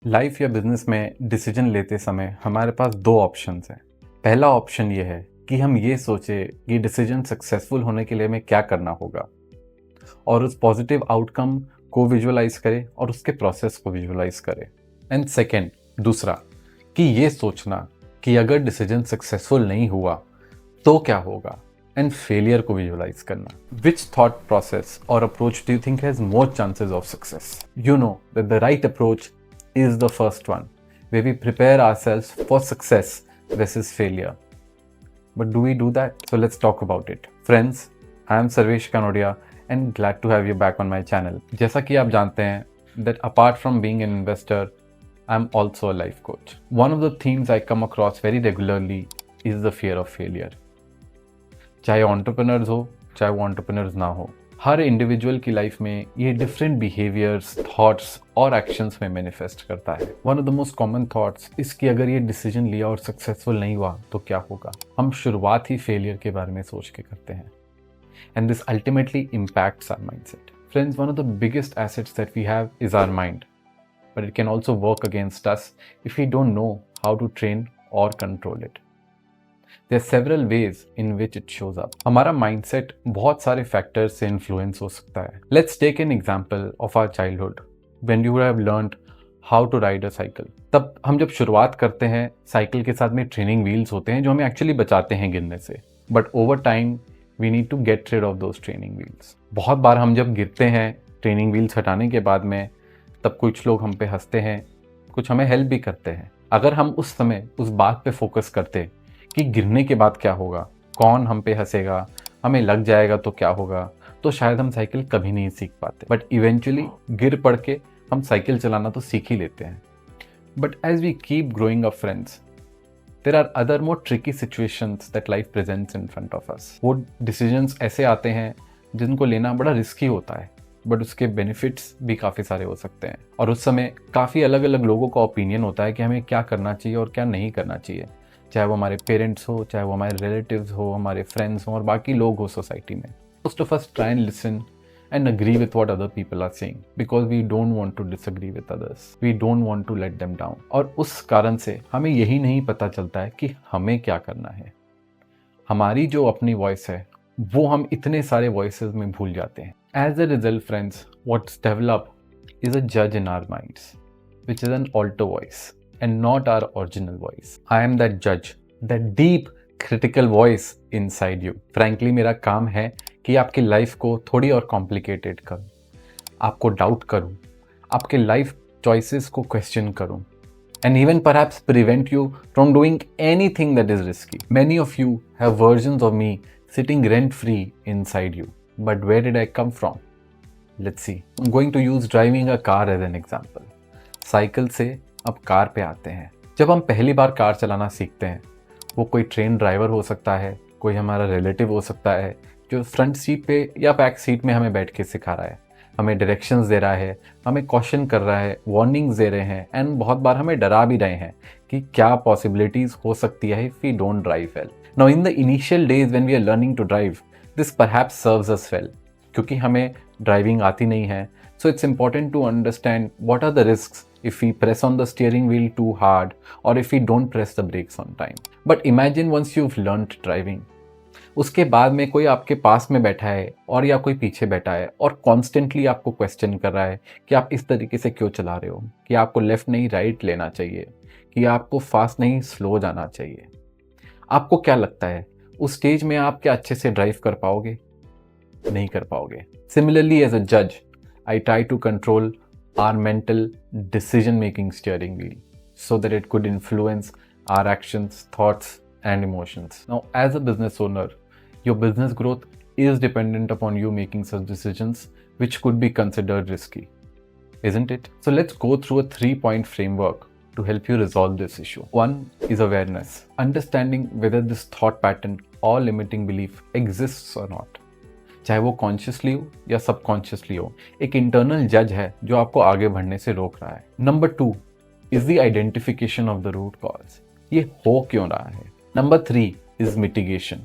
Life या business में decision लेते समय हमारे पास दो ऑप्शंस हैं। पहला ऑप्शन ये है कि हम ये सोचें कि डिसीजन सक्सेसफुल होने के लिए हमें क्या करना होगा और उस पॉजिटिव आउटकम को विजुअलाइज करें और उसके प्रोसेस को विजुअलाइज करें। एंड सेकेंड, दूसरा, कि ये सोचना कि अगर डिसीजन सक्सेसफुल नहीं हुआ तो क्या होगा एंड फेलियर को विजुअलाइज करना। विच थॉट प्रोसेस और approach do you think has more chances of success? You know that the right approach is the first one, where we prepare ourselves for success versus failure. But do we do that? So let's talk about it. Friends, I am Sarvesh Kanodia and glad to have you back on my channel. जैसा कि आप जानते हैं that apart from being an investor, I'm also a life coach. One of the themes I come across very regularly is the fear of failure. चाहे entrepreneurs हो, चाहे वो entrepreneurs ना हो, हर इंडिविजुअल की लाइफ में ये डिफरेंट बिहेवियर्स, थॉट्स और एक्शंस में मैनिफेस्ट करता है। One of the most common thoughts इसकी अगर ये डिसीजन लिया और सक्सेसफुल नहीं हुआ तो क्या होगा। हम शुरुआत ही फेलियर के बारे में सोच के करते हैं and this ultimately impacts our mindset. Friends, one of the biggest assets that we have is our mind, but it can also work against us if we don't know how to train or control it. There are several ways in which it shows up. हमारा mindset बहुत सारे factors से influence हो सकता है. Let's take an example of our childhood when you have learned how to ride a cycle. तब हम जब शुरुआत करते हैं साइकिल के साथ में ट्रेनिंग व्हील्स होते हैं जो हमें एक्चुअली बचाते हैं गिरने से, but over time we need to get rid of those training wheels. बहुत बार हम जब गिरते हैं ट्रेनिंग व्हील्स हटाने के बाद में, तब कुछ लोग हम पे हंसते हैं, कुछ हमें हेल्प भी करते हैं। अगर हम उस समय उस बात पे फोकस करते कि गिरने के बाद क्या होगा, कौन हम पे हंसेगा, हमें लग जाएगा तो क्या होगा, तो शायद हम साइकिल कभी नहीं सीख पाते। बट इवेंचुअली गिर पड़ के हम साइकिल चलाना तो सीख ही लेते हैं। But as we keep growing up friends, there are other more tricky situations that life presents in front of us. वो डिसीजंस ऐसे आते हैं जिनको लेना बड़ा रिस्की होता है, बट उसके बेनिफिट्स भी काफ़ी सारे हो सकते हैं। और उस समय काफ़ी अलग अलग लोगों का ओपिनियन होता है कि हमें क्या करना चाहिए और क्या नहीं करना चाहिए, चाहे वो हमारे पेरेंट्स हो, चाहे वो हमारे रिलेटिव्स हो, हमारे फ्रेंड्स हो और बाकी लोग हो सोसाइटी में। Most of us try and listen and agree with what other people are saying because we don't want to disagree with others, we don't want to let them down. और उस कारण से हमें यही नहीं पता चलता है कि हमें क्या करना है। हमारी जो अपनी वॉइस है वो हम इतने सारे वॉइसेस में भूल जाते हैं। As a result friends, what's develop is a जज in our minds which is an alter voice and not our original voice. I am that judge, that deep critical voice inside you. Frankly, मेरा काम है कि आपकी life को थोड़ी और complicated करूं, आपको डाउट करूं, आपके लाइफ चॉइसेस को क्वेश्चन करूं, and even perhaps prevent you from doing anything that is risky. Many of you have versions of me sitting rent free inside you. But where did I come from? Let's see. I'm going to use driving a car as an example. Cycle से अब car पे आते हैं। जब हम पहली बार car चलाना सीखते हैं, वो कोई ट्रेन ड्राइवर हो सकता है, कोई हमारा रिलेटिव हो सकता है जो फ्रंट सीट पे या बैक सीट में हमें बैठ के सिखा रहा है, हमें डायरेक्शंस दे रहा है, हमें क्वेश्चन कर रहा है, वार्निंग्स दे रहे हैं एंड बहुत बार हमें डरा भी रहे हैं कि क्या पॉसिबिलिटीज हो सकती है if we don't drive well. Now in the initial days when we are learning to drive, this perhaps serves us well, क्योंकि हमें ड्राइविंग आती नहीं है। So it's important to understand what are the risks if we press on the steering wheel too hard or if we don't press the brakes on time. But imagine once you've learned driving, उसके बाद में कोई आपके पास में बैठा है और या कोई पीछे बैठा है और कॉन्स्टेंटली आपको क्वेश्चन कर रहा है कि आप इस तरीके से क्यों चला रहे हो, कि आपको लेफ्ट नहीं राइट लेना चाहिए, कि आपको फास्ट नहीं स्लो जाना चाहिए। आपको क्या लगता है उस स्टेज में आप क्या अच्छे से ड्राइव कर पाओगे? नहीं कर पाओगे। सिमिलरली एज अ जज, I try to control our mental decision making steering wheel so that it could influence our actions, thoughts and emotions. Now as a business owner, your business growth is dependent upon you making such decisions which could be considered risky, isn't it? So let's go through a 3-point framework to help you resolve this issue. One is awareness, understanding whether this thought pattern or limiting belief exists or not. चाहे वो consciously हो या subconsciously हो, एक internal जज है जो आपको आगे बढ़ने से रोक रहा है। Number 2 is the identification of the root cause, ये हो क्यों रहा है। Number 3 is mitigation,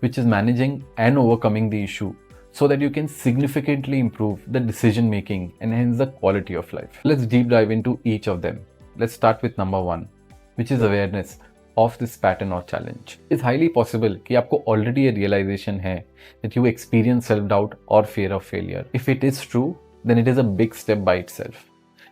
which is managing and overcoming the issue so that you can significantly improve the decision making and hence the quality of life. Let's deep dive into each of them. Let's start with number 1, which is awareness of this pattern or challenge. It's highly possible कि आपको already a realization है that you experience self-doubt or fear of failure. If it is true, then it is a big step by itself.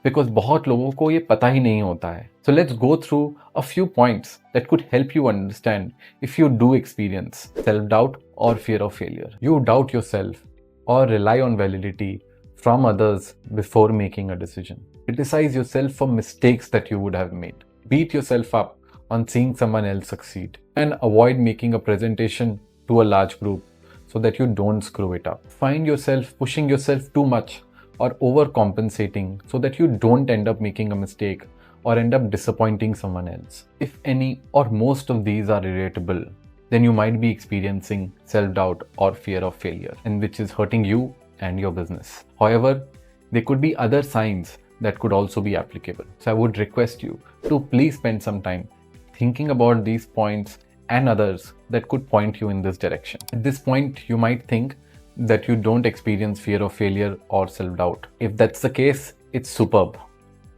Because बहुत लोगों को ये पता ही नहीं होता है. So let's go through a few points that could help you understand if you do experience self-doubt or fear of failure. You doubt yourself or rely on validity from others before making a decision. Criticize yourself for mistakes that you would have made. Beat yourself up on seeing someone else succeed. And avoid making a presentation to a large group so that you don't screw it up. Find yourself pushing yourself too much or overcompensating so that you don't end up making a mistake or end up disappointing someone else. If any or most of these are relatable, then you might be experiencing self-doubt or fear of failure, and which is hurting you and your business. However, there could be other signs that could also be applicable. So I would request you to please spend some time thinking about these points and others that could point you in this direction. At this point, you might think that you don't experience fear of failure or self-doubt. If that's the case, it's superb.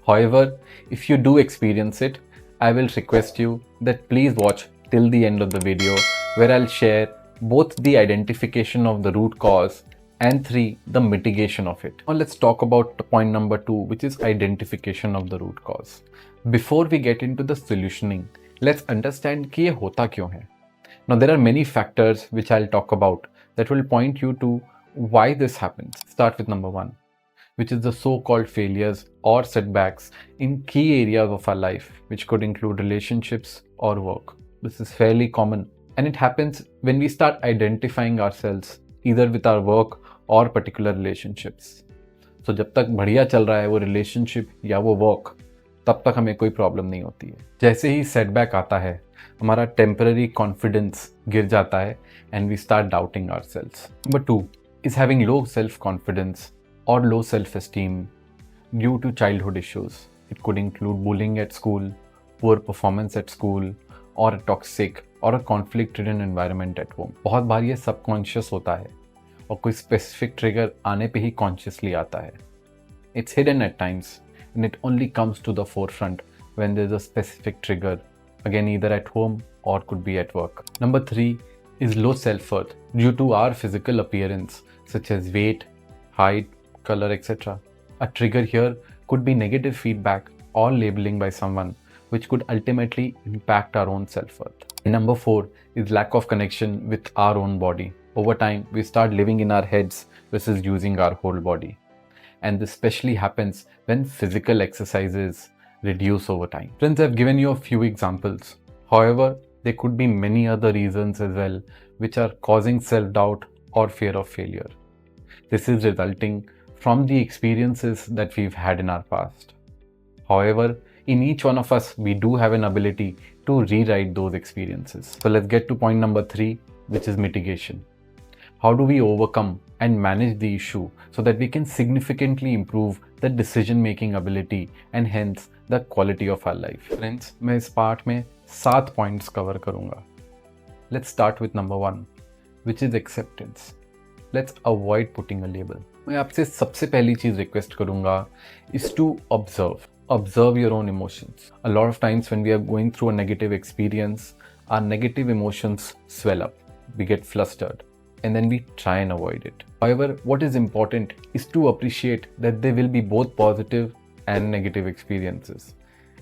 However, if you do experience it, I will request you that please watch till the end of the video, where I'll share both the identification of the root cause and 3, the mitigation of it. Now let's talk about point number 2, which is identification of the root cause. Before we get into the solutioning, let's understand कि ये होता क्यों है. Now there are many factors which I'll talk about that will point you to why this happens. Start with number 1, which is the so-called failures or setbacks in key areas of our life, which could include relationships or work. This is fairly common, and it happens when we start identifying ourselves either with our work or particular relationships. So जब तक बढ़िया चल रहा है वो relationship या वो work, तब तक हमें कोई प्रॉब्लम नहीं होती है. जैसे ही सेटबैक आता है, हमारा टेम्पररी कॉन्फिडेंस गिर जाता है and we start doubting ourselves. Number 2 is having low self-confidence or low self-esteem due to childhood issues. It could include bullying at school, poor performance at school, or a toxic or a conflict-ridden environment at home. बहुत बार ये subconscious होता है और कोई specific trigger आने पे ही consciously आता है. It's hidden at times and it only comes to the forefront when there's a specific trigger, again either at home or could be at work. Number 3 is low self-worth due to our physical appearance such as weight, height, color, etc. A trigger here could be negative feedback or labeling by someone, which could ultimately impact our own self-worth. And number 4 is lack of connection with our own body. Over time, we start living in our heads versus using our whole body. And this especially happens when physical exercises reduce over time. Friends, I've given you a few examples. However, there could be many other reasons as well which are causing self-doubt or fear of failure. This is resulting from the experiences that we've had in our past. However, in each one of us, we do have an ability to rewrite those experiences. So let's get to point number 3, which is mitigation. How do we overcome and manage the issue so that we can significantly improve the decision-making ability and hence the quality of our life? Friends, मैं इस part में 7 points cover करूँगा. Let's start with number 1, which is acceptance. Let's avoid putting a label. मैं आपसे सबसे पहली चीज़ request करूँगा is to observe. Observe your own emotions. A lot of times when we are going through a negative experience, our negative emotions swell up. We get flustered and then we try and avoid it. However, what is important is to appreciate that there will be both positive and negative experiences,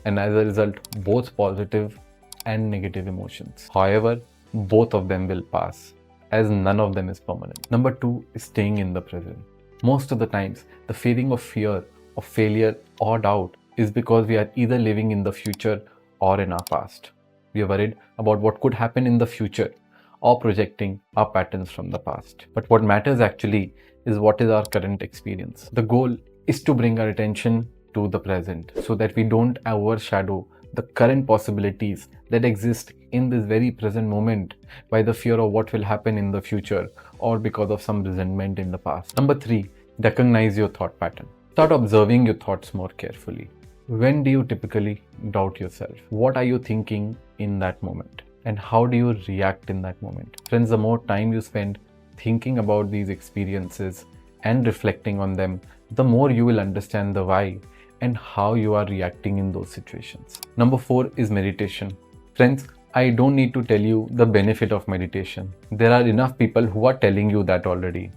and as a result, both positive and negative emotions. However, both of them will pass, as none of them is permanent. Number 2 is staying in the present. Most of the times, the feeling of fear, of failure or doubt is because we are either living in the future or in our past. We are worried about what could happen in the future or projecting our patterns from the past. But what matters actually is what is our current experience. The goal is to bring our attention to the present so that we don't overshadow the current possibilities that exist in this very present moment by the fear of what will happen in the future or because of some resentment in the past. Number 3, recognize your thought pattern. Start observing your thoughts more carefully. When do you typically doubt yourself? What are you thinking in that moment? And how do you react in that moment? Friends, the more time you spend thinking about these experiences and reflecting on them, the more you will understand the why and how you are reacting in those situations. Number 4 is meditation. Friends, I don't need to tell you the benefit of meditation. There are enough people who are telling you that already.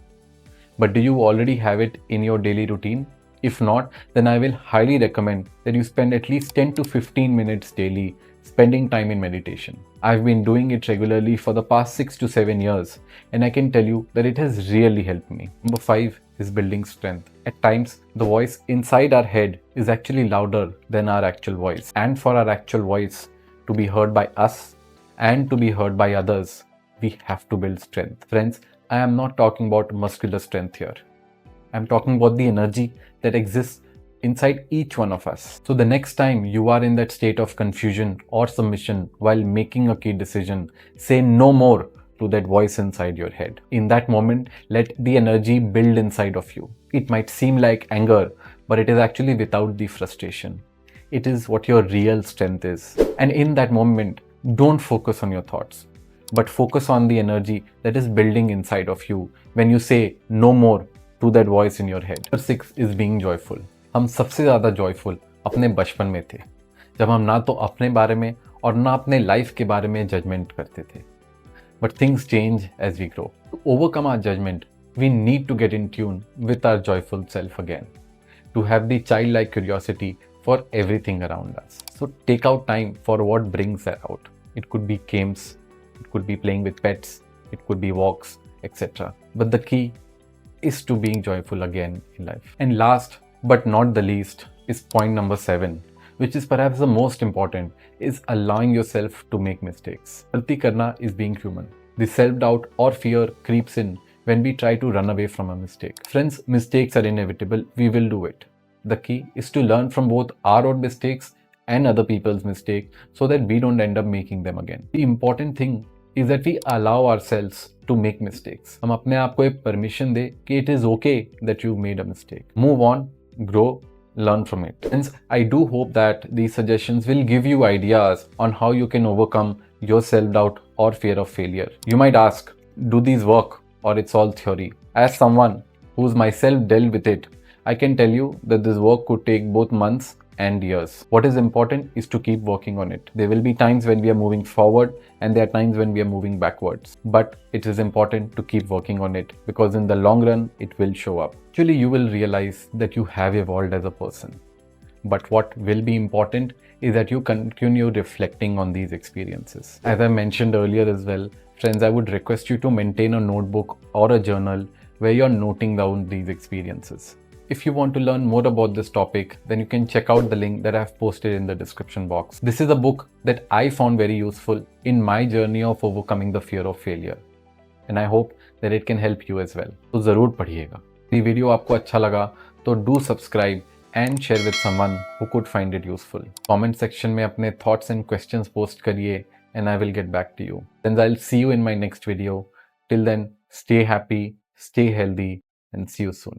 But do you already have it in your daily routine? If not, then I will highly recommend that you spend at least 10 to 15 minutes daily spending time in meditation. I've been doing it regularly for the past 6 to 7 years, and I can tell you that it has really helped me. Number 5 is building strength. At times, the voice inside our head is actually louder than our actual voice. And for our actual voice to be heard by us and to be heard by others, we have to build strength. Friends, I am not talking about muscular strength here. I'm talking about the energy that exists inside each one of us. So the next time you are in that state of confusion or submission while making a key decision, say no more to that voice inside your head. In that moment, let the energy build inside of you. It might seem like anger, but it is actually without the frustration. It is what your real strength is. And in that moment, don't focus on your thoughts, but focus on the energy that is building inside of you when you say no more to that voice in your head. Number 6 is being joyful. हम सबसे ज़्यादा joyful अपने बचपन में थे, जब हम ना तो अपने बारे में और ना अपने लाइफ के बारे में जजमेंट करते थे. But things change as we grow. To overcome our judgment, we need to get in tune with our joyful self again, to have the childlike curiosity for everything around us. So take out time for what brings that out. It could be games, it could be playing with pets, it could be walks, etc. But the key is to being joyful again in life. And last but not the least is point number 7, which is perhaps the most important, is allowing yourself to make mistakes. Galti karna is being human. The self-doubt or fear creeps in when we try to run away from a mistake. Friends, mistakes are inevitable. We will do it. The key is to learn from both our own mistakes and other people's mistakes so that we don't end up making them again. The important thing is that we allow ourselves to make mistakes. हम अपने आप को एक permission दे कि it is okay that you made a mistake. Move on, grow, learn from it. Friends, I do hope that these suggestions will give you ideas on how you can overcome your self-doubt or fear of failure. You might ask, do these work or it's all theory? As someone who's myself dealt with it, I can tell you that this work could take both months and years. What is important is to keep working on it. There will be times when we are moving forward and there are times when we are moving backwards. But it is important to keep working on it because in the long run, it will show up. Actually, you will realize that you have evolved as a person. But what will be important is that you continue reflecting on these experiences. As I mentioned earlier as well, friends, I would request you to maintain a notebook or a journal where you're noting down these experiences. If you want to learn more about this topic, then you can check out the link that I've posted in the description box. This is a book that I found very useful in my journey of overcoming the fear of failure. And I hope that it can help you as well. तो ज़रूर पढ़िएगा. ये video आपको अच्छा लगा तो do subscribe and share with someone who could find it useful. Comment section में अपने thoughts and questions post करिए and I will get back to you. Then I'll see you in my next video. Till then, stay happy, stay healthy and see you soon.